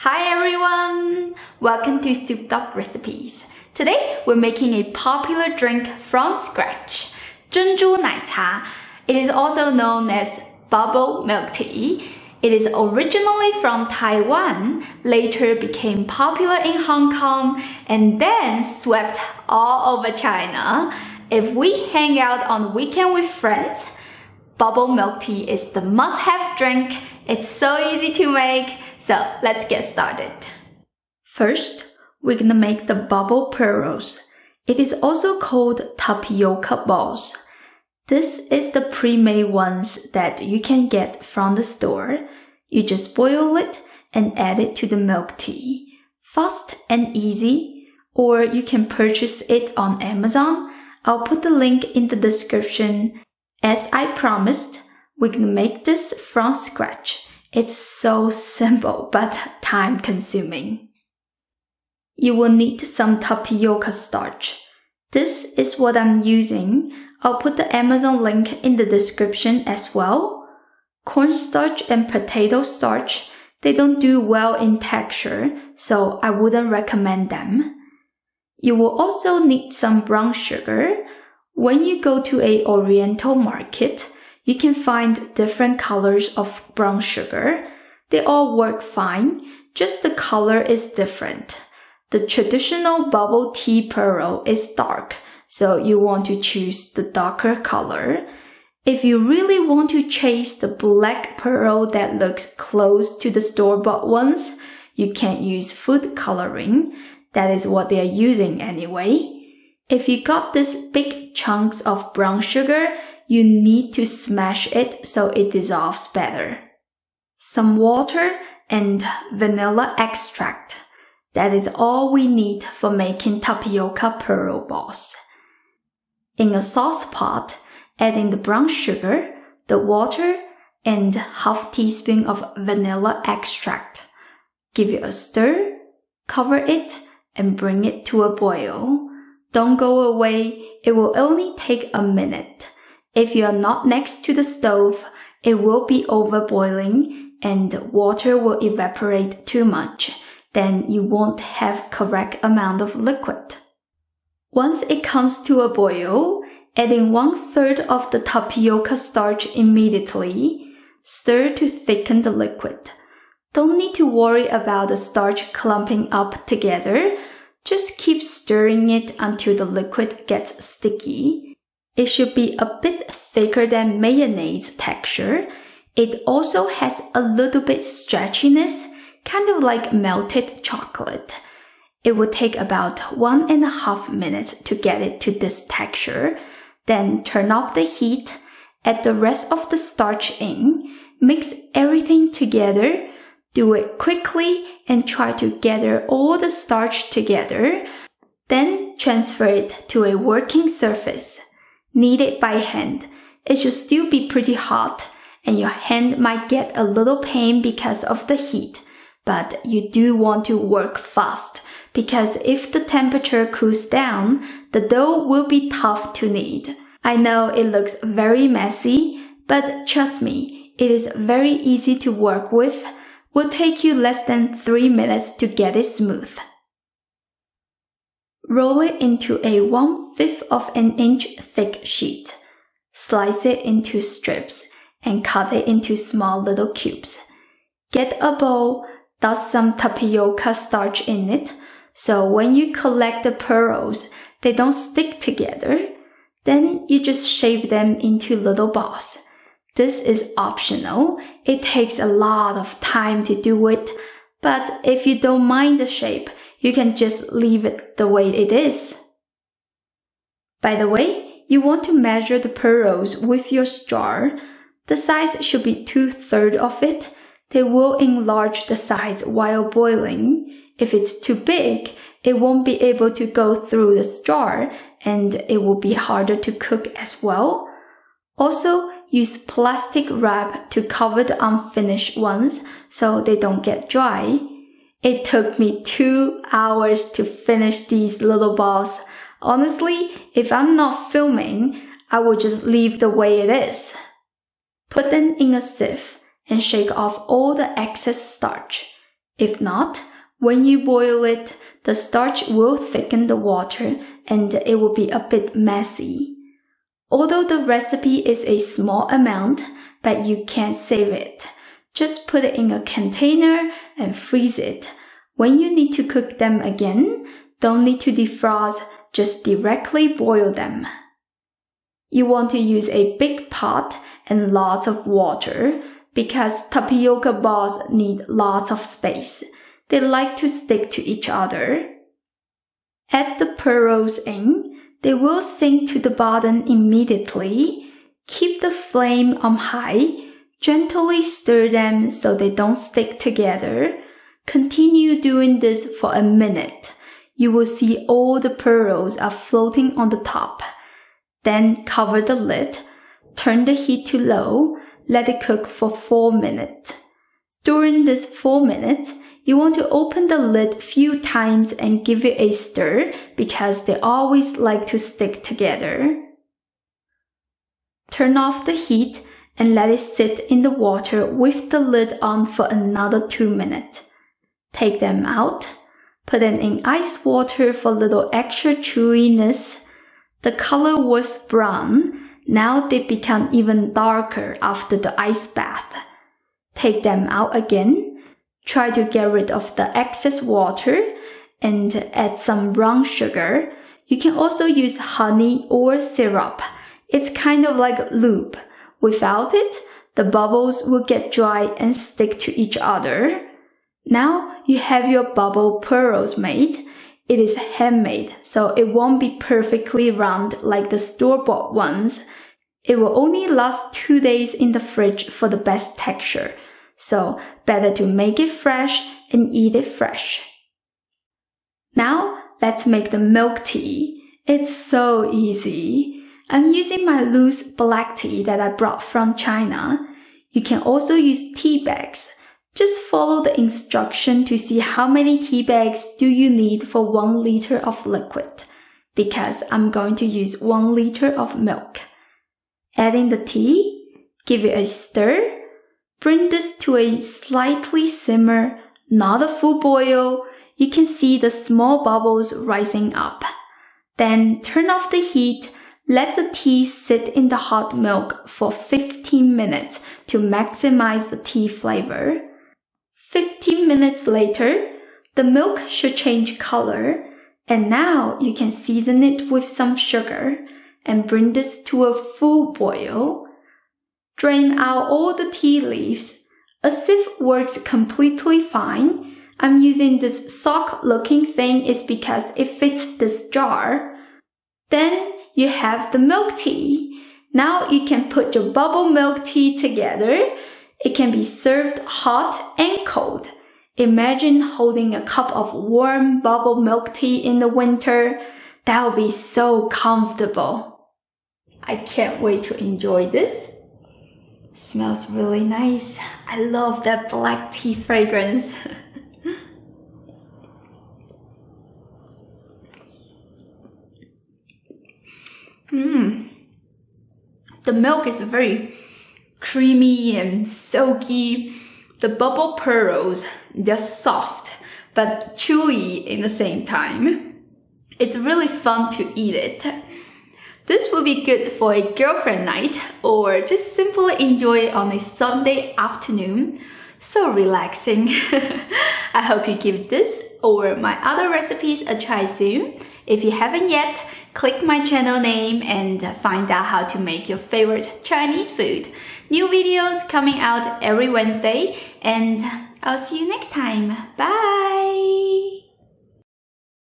Hi everyone! Welcome to Souped Up Recipes. Today we're making a popular drink from scratch, 珍珠奶茶. It is also known as bubble milk tea. It is originally from Taiwan, later became popular in Hong Kong, and then swept all over China. If we hang out on the weekend with friends, bubble milk tea is the must-have drink. It's so easy to make, so let's get started. First, we're gonna make the bubble pearls. It is also called tapioca balls. This is the pre-made ones that you can get from the store. You just boil it and add it to the milk tea. Fast and easy, or you can purchase it on Amazon. I'll put the link in the description. As I promised, we're gonna make this from scratch. It's so simple but time-consuming. You will need some tapioca starch. This is what I'm using. I'll put the Amazon link in the description as well. Cornstarch and potato starch, they don't do well in texture, so I wouldn't recommend them. You will also need some brown sugar. When you go to an Oriental market, you can find different colors of brown sugar. They all work fine, just the color is different. The traditional bubble tea pearl is dark, so you want to choose the darker color. If you really want to chase the black pearl that looks close to the store-bought ones, you can use food coloring. That is what they are using anyway. If you got these big chunks of brown sugar, you need to smash it so it dissolves better. Some water and vanilla extract. That is all we need for making tapioca pearl balls. In a sauce pot, add in the brown sugar, the water, and half teaspoon of vanilla extract. Give it a stir, cover it, and bring it to a boil. Don't go away, it will only take a minute. If you are not next to the stove, it will be overboiling and water will evaporate too much. Then you won't have correct amount of liquid. Once it comes to a boil, add in 1/3 of the tapioca starch immediately. Stir to thicken the liquid. Don't need to worry about the starch clumping up together. Just keep stirring it until the liquid gets sticky. It should be a bit thicker than mayonnaise texture. It also has a little bit stretchiness, kind of like melted chocolate. It will take about 1.5 minutes to get it to this texture. Then turn off the heat, add the rest of the starch in, mix everything together. Do it quickly and try to gather all the starch together. Then transfer it to a working surface. Knead it by hand. It should still be pretty hot and your hand might get a little pain because of the heat. But you do want to work fast because if the temperature cools down, the dough will be tough to knead. I know it looks very messy, but trust me, it is very easy to work with. Will take you less than 3 minutes to get it smooth. Roll it into a 1/5 of an inch thick sheet. Slice it into strips and cut it into small little cubes. Get a bowl, dust some tapioca starch in it, so when you collect the pearls, they don't stick together. Then you just shape them into little balls. This is optional. It takes a lot of time to do it, but if you don't mind the shape, you can just leave it the way it is. By the way, you want to measure the pearls with your straw. The size should be 2/3 of it. They will enlarge the size while boiling. If it's too big, it won't be able to go through the straw and it will be harder to cook as well. Also, use plastic wrap to cover the unfinished ones so they don't get dry. It took me 2 hours to finish these little balls. Honestly, if I'm not filming, I will just leave the way it is. Put them in a sieve and shake off all the excess starch. If not, when you boil it, the starch will thicken the water and it will be a bit messy. Although the recipe is a small amount, but you can save it. Just put it in a container and freeze it. When you need to cook them again, don't need to defrost, just directly boil them. You want to use a big pot and lots of water because tapioca balls need lots of space. They like to stick to each other. Add the pearls in. They will sink to the bottom immediately. Keep the flame on high. Gently stir them so they don't stick together. Continue doing this for a minute. You will see all the pearls are floating on the top. Then cover the lid. Turn the heat to low. Let it cook for 4 minutes. During this 4 minutes, you want to open the lid a few times and give it a stir because they always like to stick together. Turn off the heat and let it sit in the water with the lid on for another 2 minutes. Take them out. Put them in ice water for a little extra chewiness. The color was brown. Now they become even darker after the ice bath. Take them out again. Try to get rid of the excess water and add some brown sugar. You can also use honey or syrup. It's kind of like lube. Without it, the bubbles will get dry and stick to each other. Now you have your bubble pearls made. It is handmade, so it won't be perfectly round like the store-bought ones. It will only last 2 days in the fridge for the best texture. So better to make it fresh and eat it fresh. Now let's make the milk tea. It's so easy. I'm using my loose black tea that I brought from China. You can also use tea bags. Just follow the instruction to see how many tea bags do you need for 1 liter of liquid, because I'm going to use 1 liter of milk. Adding the tea, give it a stir. Bring this to a slightly simmer, not a full boil. You can see the small bubbles rising up. Then turn off the heat. Let the tea sit in the hot milk for 15 minutes to maximize the tea flavor. 15 minutes later, the milk should change color, and now you can season it with some sugar and bring this to a full boil. Drain out all the tea leaves. A sieve works completely fine. I'm using this sock-looking thing is because it fits this jar. Then you have the milk tea. Now you can put your bubble milk tea together. It can be served hot and cold. Imagine holding a cup of warm bubble milk tea in the winter. That would be so comfortable. I can't wait to enjoy this. Smells really nice. I love that black tea fragrance. The milk is very creamy and silky. The bubble pearls, they're soft but chewy in the same time. It's really fun to eat it. This will be good for a girlfriend night or just simply enjoy it on a Sunday afternoon. So relaxing. I hope you give this or my other recipes a try soon. If you haven't yet, click my channel name and find out how to make your favorite Chinese food. New videos coming out every Wednesday, and I'll see you next time. Bye!